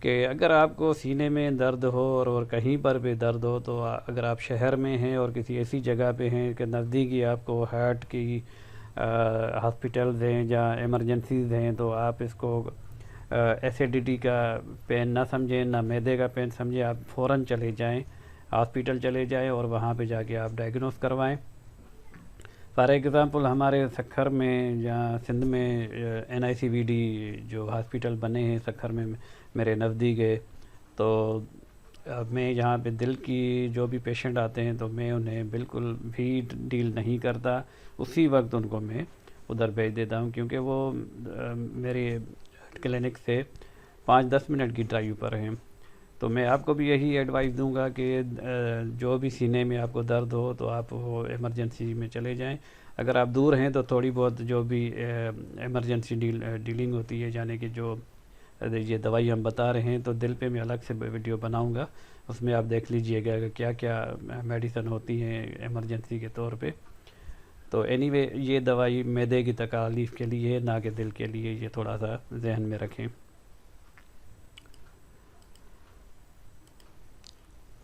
کہ اگر آپ کو سینے میں درد ہو اور کہیں پر بھی درد ہو تو اگر آپ شہر میں ہیں اور کسی ایسی جگہ پہ ہیں کہ نزدیکی آپ کو ہارٹ کی ہاسپٹلز ہیں یا ایمرجنسیز ہیں، تو آپ اس کو ایسیڈیٹی کا پین نہ سمجھیں، نہ معدے کا پین سمجھیں، آپ فوراً چلے جائیں، ہاسپٹل چلے جائیں اور وہاں پہ جا کے آپ ڈائگنوز کروائیں۔ فار ایگزامپل ہمارے سکھر میں یا سندھ میں NICVD جو ہاسپٹل بنے ہیں سکھر میں میرے نزدیک ہے، تو میں یہاں پہ دل کی جو بھی پیشنٹ آتے ہیں تو میں انہیں بالکل بھی ڈیل نہیں کرتا، اسی وقت ان کو میں ادھر بھیج دیتا ہوں، کیونکہ وہ میرے کلینک سے 5-10 منٹ کی ڈرائیو پر ہیں۔ تو میں آپ کو بھی یہی ایڈوائز دوں گا کہ جو بھی سینے میں آپ کو درد ہو تو آپ وہ ایمرجنسی میں چلے جائیں۔ اگر آپ دور ہیں تو تھوڑی بہت جو بھی ایمرجنسی ڈیلنگ ہوتی ہے، یعنی کہ جو یہ دوائی ہم بتا رہے ہیں، تو دل پہ میں الگ سے ویڈیو بناؤں گا، اس میں آپ دیکھ لیجئے گا کہ کیا کیا میڈیسن ہوتی ہیں ایمرجنسی کے طور پہ۔ تو اینی وے یہ دوائی معدے کی تکالیف کے لیے نہ کہ دل کے لیے، یہ تھوڑا سا ذہن میں رکھیں۔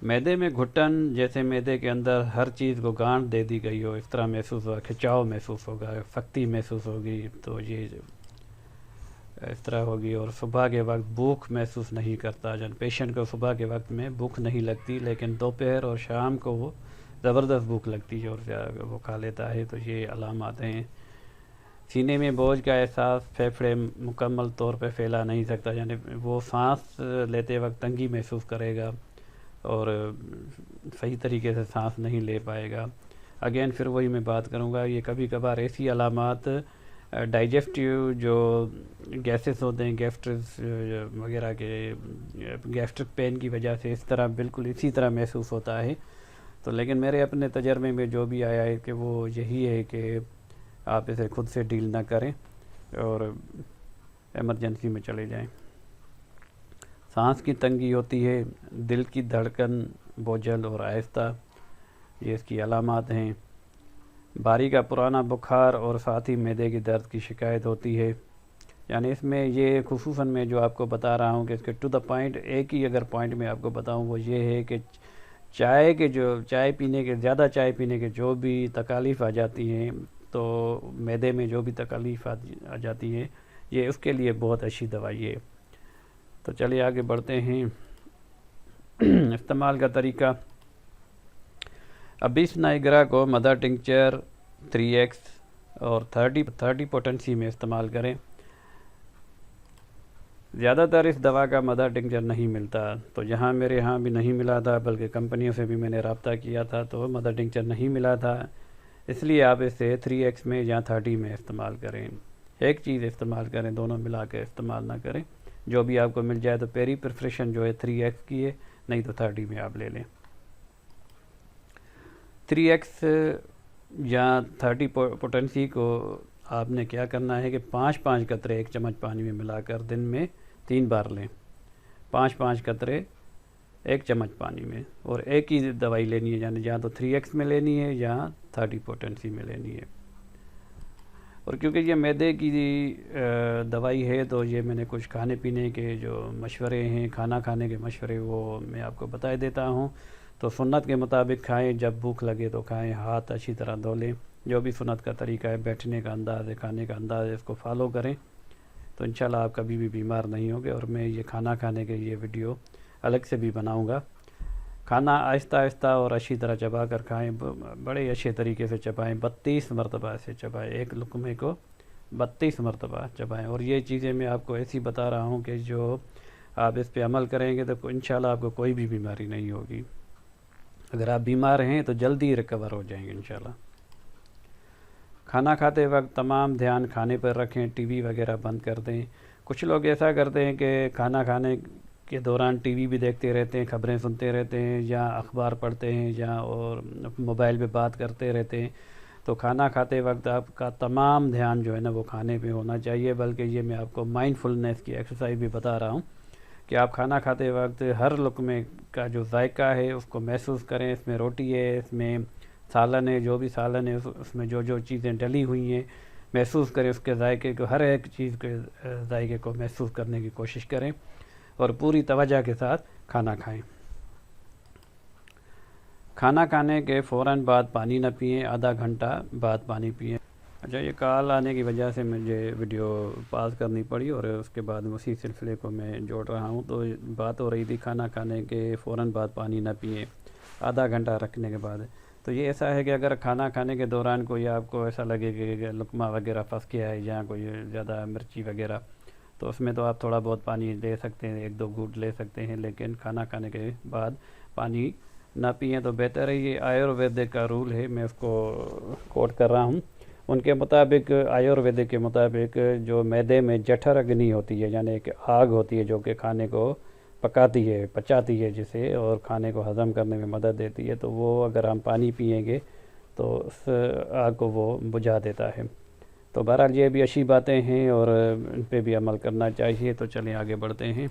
معدے میں گھٹن، جیسے معدے کے اندر ہر چیز کو گانٹھ دے دی گئی ہو، اس طرح محسوس ہوگا، کھچاؤ محسوس ہوگا، سختی محسوس ہوگی، تو یہ اس طرح ہوگی۔ اور صبح کے وقت بھوک محسوس نہیں کرتا، جب پیشنٹ کو صبح کے وقت میں بھوک نہیں لگتی، لیکن دوپہر اور شام کو وہ زبردست بھوک لگتی ہے اور وہ کھا لیتا ہے، تو یہ علامات ہیں۔ سینے میں بوجھ کا احساس، پھیپھڑے مکمل طور پہ پھیلا نہیں سکتا، یعنی وہ سانس لیتے وقت تنگی محسوس کرے گا اور صحیح طریقے سے سانس نہیں لے پائے گا۔ اگین پھر وہی میں بات کروں گا، یہ کبھی کبھار ایسی علامات ڈائجسٹیو جو گیسز ہوتے ہیں، گیسٹرس وغیرہ کے گیسٹرک پین کی وجہ سے اس طرح بالکل اسی طرح محسوس ہوتا ہے۔ تو لیکن میرے اپنے تجربے میں جو بھی آیا ہے کہ وہ یہی ہے کہ آپ اسے خود سے ڈیل نہ کریں اور ایمرجنسی میں چلے جائیں۔ سانس کی تنگی ہوتی ہے، دل کی دھڑکن بوجھل اور آہستہ، یہ اس کی علامات ہیں۔ باری کا پرانا بخار اور ساتھ ہی معدے کی درد کی شکایت ہوتی ہے، یعنی اس میں یہ خصوصاً میں جو آپ کو بتا رہا ہوں کہ اس کے ٹو دا پوائنٹ، ایک ہی اگر پوائنٹ میں آپ کو بتاؤں وہ یہ ہے کہ چائے پینے کے زیادہ چائے پینے کے جو بھی تکالیف آ جاتی ہیں، تو معدے میں جو بھی تکالیف آ جاتی ہے، یہ اس کے لیے بہت اچھی دوائی ہے۔ تو چلیے آگے بڑھتے ہیں۔ استعمال کا طریقہ، ابیس نائگرا کو مدر ٹنکچر 3x اور 30 پوٹنسی میں استعمال کریں۔ زیادہ تر اس دوا کا مدر ٹنکچر نہیں ملتا، تو جہاں میرے ہاں بھی نہیں ملا تھا، بلکہ کمپنیوں سے بھی میں نے رابطہ کیا تھا تو مدر ٹنکچر نہیں ملا تھا، اس لیے آپ اسے 3x میں یا 30 میں استعمال کریں۔ ایک چیز استعمال کریں، دونوں ملا کے استعمال نہ کریں۔ جو بھی آپ کو مل جائے تو پیری پریفریشن جو ہے 3x کی ہے، نہیں تو 30 میں آپ لے لیں۔ 3x یا 30 پوٹنسی کو آپ نے کیا کرنا ہے کہ 5 قطرے 1 چمچ پانی میں ملا کر دن میں 3 بار لیں۔ 5 قطرے 1 چمچ پانی میں، اور ایک ہی دوائی لینی ہے، یعنی یا تو 3x میں لینی ہے یا 30 پوٹنسی میں لینی ہے۔ اور کیونکہ یہ معدے کی دوائی ہے تو یہ میں نے کچھ کھانے پینے کے جو مشورے ہیں، کھانا کھانے کے مشورے، وہ میں آپ کو بتا دیتا ہوں۔ تو سنت کے مطابق کھائیں، جب بھوک لگے تو کھائیں، ہاتھ اچھی طرح دھو لیں، جو بھی سنت کا طریقہ ہے، بیٹھنے کا انداز ہے، کھانے کا انداز ہے، اس کو فالو کریں تو انشاءاللہ آپ کبھی بھی بیمار نہیں ہوگے۔ اور میں یہ کھانا کھانے کے یہ ویڈیو الگ سے بھی بناؤں گا۔ کھانا آہستہ آہستہ اور اچھی طرح چبا کر کھائیں، بڑے اچھے طریقے سے چبائیں، 32 مرتبہ سے چبائیں، ایک لقمے کو 32 مرتبہ چبائیں۔ اور یہ چیزیں میں آپ کو ایسی بتا رہا ہوں کہ جو آپ اس پہ عمل کریں گے تو انشاءاللہ آپ کو کوئی بھی بیماری نہیں ہوگی۔ اگر آپ بیمار ہیں تو جلدی ریکور ہو جائیں گے انشاءاللہ۔ کھانا کھاتے وقت تمام دھیان کھانے پر رکھیں، ٹی وی وغیرہ بند کر دیں۔ کچھ لوگ ایسا کرتے ہیں کہ کھانا کھانے کے دوران ٹی وی بھی دیکھتے رہتے ہیں، خبریں سنتے رہتے ہیں، یا اخبار پڑھتے ہیں، یا اور موبائل پہ بات کرتے رہتے ہیں۔ تو کھانا کھاتے وقت آپ کا تمام دھیان جو ہے نا وہ کھانے پہ ہونا چاہیے، بلکہ یہ میں آپ کو مائنڈ فلنس کی ایکسرسائز بھی بتا رہا ہوں کہ آپ کھانا کھاتے وقت ہر لقمے کا جو ذائقہ ہے اس کو محسوس کریں۔ اس میں روٹی ہے، اس میں سالن ہے، جو بھی سالن ہے اس میں جو چیزیں ڈلی ہوئی ہیں محسوس کریں، اس کے ذائقے کو، ہر ایک چیز کے ذائقے کو محسوس کرنے کی کوشش کریں۔ اور پوری توجہ کے ساتھ کھانا کھائیں۔ کھانا کھانے کے فوراً بعد پانی نہ پئیں، آدھا گھنٹہ بعد پانی پئیں۔ اچھا، یہ کال آنے کی وجہ سے مجھے ویڈیو پاز کرنی پڑی اور اس کے بعد اسی سلسلے کو میں جوڑ رہا ہوں۔ تو بات ہو رہی تھی کھانا کھانے کے فوراً بعد پانی نہ پئیں، آدھا گھنٹہ رکھنے کے بعد۔ تو یہ ایسا ہے کہ اگر کھانا کھانے کے دوران کوئی آپ کو ایسا لگے کہ لقمہ وغیرہ پھنس گیا ہے یا کوئی زیادہ مرچی وغیرہ، تو اس میں تو آپ تھوڑا بہت پانی لے سکتے ہیں، 1-2 گھونٹ لے سکتے ہیں، لیکن کھانا کھانے کے بعد پانی نہ پئیں تو بہتر ہے۔ یہ آیورویدک کا رول ہے، میں اس کو کوٹ کر رہا ہوں۔ ان کے مطابق، آیورویدک کے مطابق، جو معدے میں جٹھر اگنی ہوتی ہے، یعنی ایک آگ ہوتی ہے جو کہ کھانے کو پکاتی ہے، پچاتی ہے جسے، اور کھانے کو ہضم کرنے میں مدد دیتی ہے، تو وہ اگر ہم پانی پئیں گے تو اس آگ کو وہ بجھا دیتا ہے۔ تو بہرحال یہ بھی اچھی باتیں ہیں اور ان پہ بھی عمل کرنا چاہیے۔ تو چلیں آگے بڑھتے ہیں۔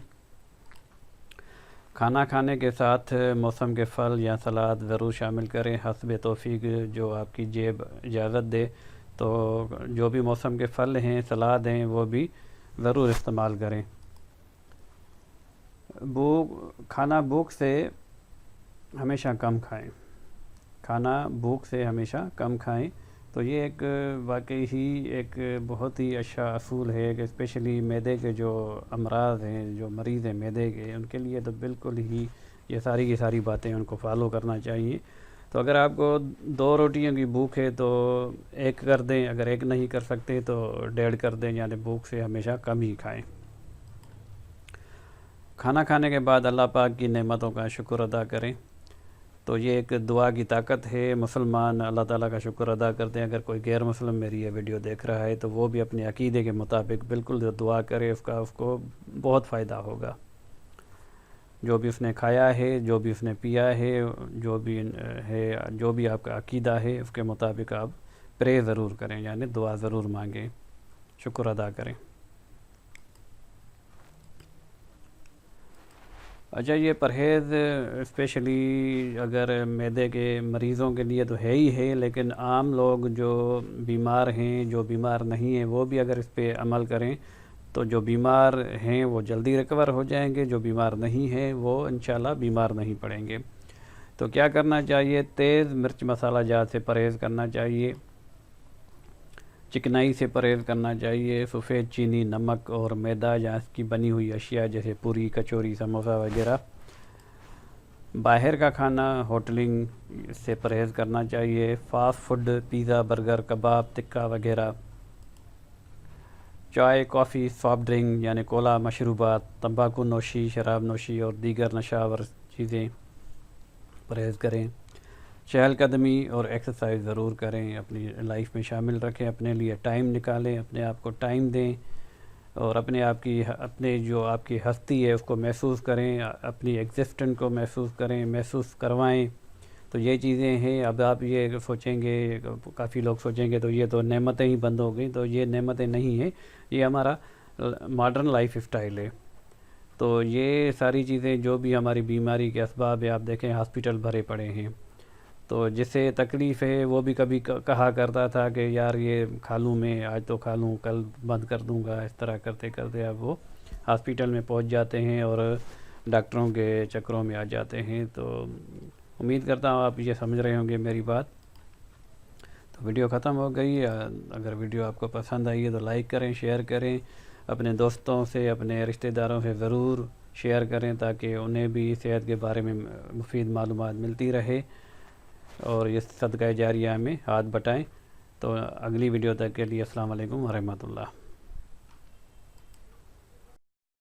کھانا کھانے کے ساتھ موسم کے پھل یا سلاد ضرور شامل کریں، حسب توفیق جو آپ کی جیب اجازت دے۔ تو جو بھی موسم کے پھل ہیں، سلاد ہیں، وہ بھی ضرور استعمال کریں۔ کھانا بھوک سے ہمیشہ کم کھائیں، کھانا بھوک سے ہمیشہ کم کھائیں۔ تو یہ ایک واقعی ہی ایک بہت ہی اچھا اصول ہے کہ اسپیشلی معدے کے جو امراض ہیں، جو مریض ہیں معدے کے، ان کے لیے تو بالکل ہی یہ ساری کی ساری باتیں ان کو فالو کرنا چاہیے۔ تو اگر آپ کو 2 روٹیوں کی بھوک ہے تو 1 کر دیں، اگر 1 نہیں کر سکتے تو 1.5 کر دیں، یعنی بھوک سے ہمیشہ کم ہی کھائیں۔ کھانا کھانے کے بعد اللہ پاک کی نعمتوں کا شکر ادا کریں۔ تو یہ ایک دعا کی طاقت ہے، مسلمان اللہ تعالیٰ کا شکر ادا کرتے ہیں۔ اگر کوئی غیر مسلم میری یہ ویڈیو دیکھ رہا ہے تو وہ بھی اپنے عقیدے کے مطابق بالکل دعا کرے، اس کو بہت فائدہ ہوگا۔ جو بھی اس نے کھایا ہے، جو بھی اس نے پیا ہے، جو بھی آپ کا عقیدہ ہے، اس کے مطابق آپ پرے ضرور کریں، یعنی دعا ضرور مانگیں، شکر ادا کریں۔ اچھا، یہ پرہیز اسپیشلی اگر معدے کے مریضوں کے لیے تو ہے ہی ہے، لیکن عام لوگ جو بیمار ہیں، جو بیمار نہیں ہیں، وہ بھی اگر اس پہ عمل کریں تو جو بیمار ہیں وہ جلدی ریکور ہو جائیں گے، جو بیمار نہیں ہیں وہ انشاءاللہ بیمار نہیں پڑیں گے۔ تو کیا کرنا چاہیے؟ تیز مرچ مسالہ جات سے پرہیز کرنا چاہیے، چکنائی سے پرہیز کرنا چاہیے، سفید چینی، نمک اور میدا یا اس کی بنی ہوئی اشیاء جیسے پوری، کچوری، سموسہ وغیرہ، باہر کا کھانا، ہوٹلنگ سے پرہیز کرنا چاہیے، فاسٹ فوڈ، پیزا، برگر، کباب، ٹکا وغیرہ، چائے، کافی، سافٹ ڈرنک یعنی کولا، مشروبات، تمباکو نوشی، شراب نوشی اور دیگر نشہ آور چیزیں پرہیز کریں۔ چہل قدمی اور ایکسرسائز ضرور کریں، اپنی لائف میں شامل رکھیں، اپنے لیے ٹائم نکالیں، اپنے آپ کو ٹائم دیں اور اپنے جو آپ کی ہستی ہے اس کو محسوس کریں، اپنی ایگزسٹنس کو محسوس کریں، محسوس کروائیں۔ تو یہ چیزیں ہیں۔ اب آپ یہ سوچیں گے، کافی لوگ سوچیں گے تو یہ تو نعمتیں ہی بند ہو گئیں، تو یہ نعمتیں نہیں ہیں، یہ ہمارا ماڈرن لائف اسٹائل ہے۔ تو یہ ساری چیزیں جو بھی ہماری بیماری کے اسباب ہے، آپ دیکھیں ہاسپٹل بھرے پڑے ہیں، تو جسے تکلیف ہے وہ بھی کبھی کہا کرتا تھا کہ یار یہ کھا لوں، میں آج تو کھا لوں، کل بند کر دوں گا، اس طرح کرتے کرتے اب وہ ہاسپٹل میں پہنچ جاتے ہیں اور ڈاکٹروں کے چکروں میں آ جاتے ہیں۔ تو امید کرتا ہوں آپ یہ سمجھ رہے ہوں گے میری بات۔ تو ویڈیو ختم ہو گئی۔ اگر ویڈیو آپ کو پسند آئی ہے تو لائک کریں، شیئر کریں، اپنے دوستوں سے، اپنے رشتہ داروں سے ضرور شیئر کریں تاکہ انہیں بھی صحت کے بارے میں مفید معلومات ملتی رہے اور یہ صدقہ جاریہ میں ہاتھ بٹائیں۔ تو اگلی ویڈیو تک کے لیے السلام علیکم ورحمۃ اللہ۔